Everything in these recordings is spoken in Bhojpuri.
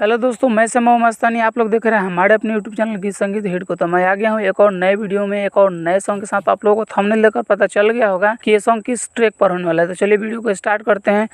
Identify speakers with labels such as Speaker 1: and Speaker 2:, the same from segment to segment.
Speaker 1: हेलो दोस्तों, मैं समय मस्तानी। आप लोग देख रहे हैं हमारे अपने यूट्यूब चैनल गीत संगीत हिट को। तो मैं आ गया हूँ एक और नए वीडियो में, एक और नए सॉन्ग के साथ। आप लोगों को थंबनेल देखकर पता चल गया होगा कि ये सॉन्ग किस ट्रैक पर होने वाला है। तो चलिए वीडियो को स्टार्ट करते हैं।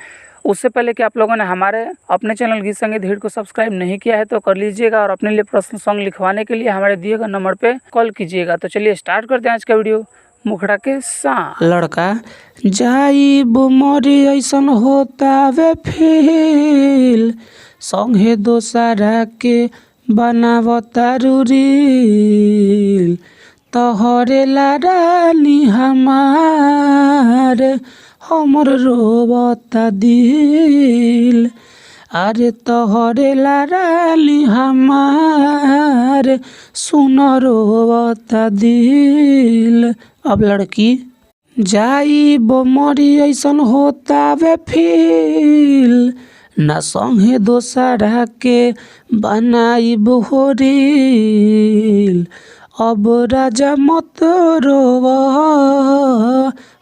Speaker 1: उससे पहले कि आप लोगों ने हमारे अपने चैनल गीत संगीत हिट को सब्सक्राइब नहीं किया है तो कर लीजिएगा, और अपने लिए पर्सनल सॉन्ग लिखवाने के लिए हमारे दिए गए नंबर पर कॉल कीजिएगा। तो चलिए स्टार्ट करते हैं आज का वीडियो मुखड़ा के साथ।
Speaker 2: लड़का जाइब मोरी ऐसन होता वे फील, संगे दोसरा के बनावता रील। तोहरे लारानी हमार हमर रोवता दिल। अरे तोहरे लारानी हमार सुन रोवता दिल। अब लड़की जाइब मोरी ऐसन होता वे फील, ना संगे दोसरा के बनाइब हो रील। अब राजा मत रोवा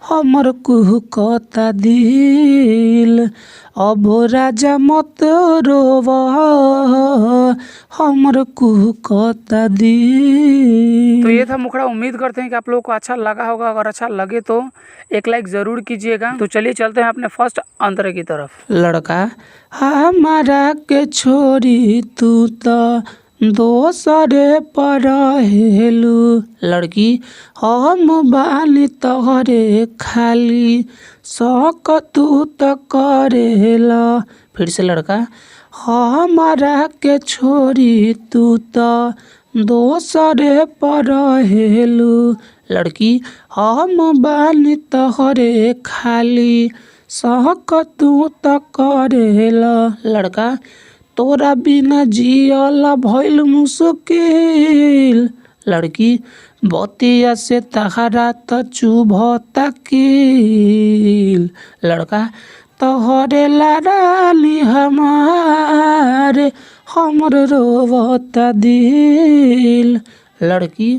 Speaker 2: हमर कुहकता दिल। अब राजा मत रोवा हमर कुहकता दिल।
Speaker 1: तो ये था मुखड़ा। उम्मीद करते हैं कि आप लोगों को अच्छा लगा होगा। अगर अच्छा लगे तो एक लाइक ज़रूर कीजिएगा। तो चलिए चलते हैं अपने फर्स्ट अंतरे की तरफ।
Speaker 2: लड़का हमारा के छोरी तू तो दोसरे पर हेलू। लड़की हम बानी तोहरे खाली शौक तू तो करेला। फिर से लड़का हमारा के छोरी तू तो दोसरे पर हेलू। लड़की हम बानी तोहरे खाली शौक तू तो करेला। लड़का तोरा बिना जियला भइल मुश्किल। लड़की बतिया से तहरा त चुभता कील। लड़का तोहरे लारानी हमार हमर रोवता दिल। लड़की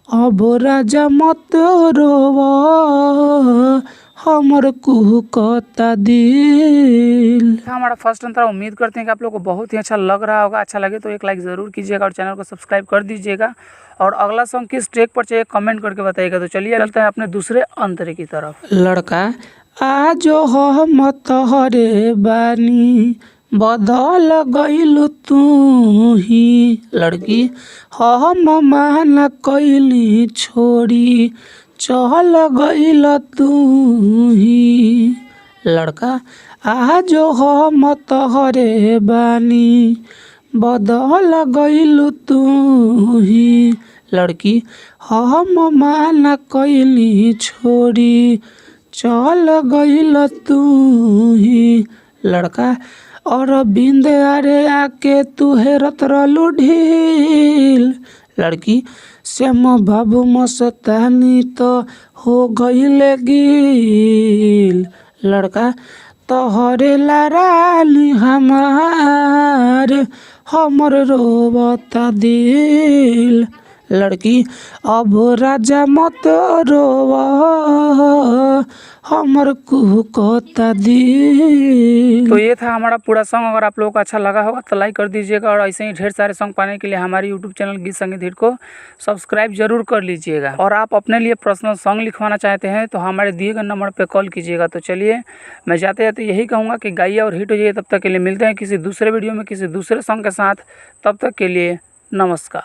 Speaker 2: अब राजा मत रोवा हमर कुहकता दिल।
Speaker 1: हमारा फर्स्ट अंतरा। उम्मीद करते हैं कि आप लोगों को बहुत ही अच्छा लग रहा होगा। अच्छा लगे तो एक लाइक ज़रूर कीजिएगा और चैनल को सब्सक्राइब कर दीजिएगा। और अगला सॉन्ग किस ट्रैक पर चाहिए कमेंट करके बताइएगा। तो चलिए चलते हैं अपने दूसरे अंतरे की तरफ।
Speaker 2: लड़का आजो हम तोहरे बानी बदल गइल तू ही। लड़की हम माना कैली छोड़ी चल गइल तू ही। लड़का आजो हम तोहरे बानी बदल गइल तू ही। लड़की हम माना कैली छोड़ी चल गइल तू ही। लड़का और बिंद अरे आके तू हेरत रहलू ढील। लड़की श्याम बाबू मस्तानी तो हो गइले गिल। लड़का तोहरे लारानी हमार हमर रोवता दिल। लड़की अब राजा मत रोवा हमर कुहकता दिल।
Speaker 1: तो ये था हमारा पूरा सॉन्ग। अगर आप लोगों को अच्छा लगा होगा तो लाइक कर दीजिएगा, और ऐसे ही ढेर सारे सॉन्ग पाने के लिए हमारे यूट्यूब चैनल गीत संगीत हिट को सब्सक्राइब जरूर कर लीजिएगा। और आप अपने लिए पर्सनल सॉन्ग लिखवाना चाहते हैं तो हमारे दिए गए नंबर पर कॉल कीजिएगा। तो चलिए मैं जाते जाते यही कहूँगा कि गाइए और हिट हो जाइए। तब तक के लिए मिलते हैं किसी दूसरे वीडियो में किसी दूसरे सॉन्ग के साथ। तब तक के लिए नमस्कार।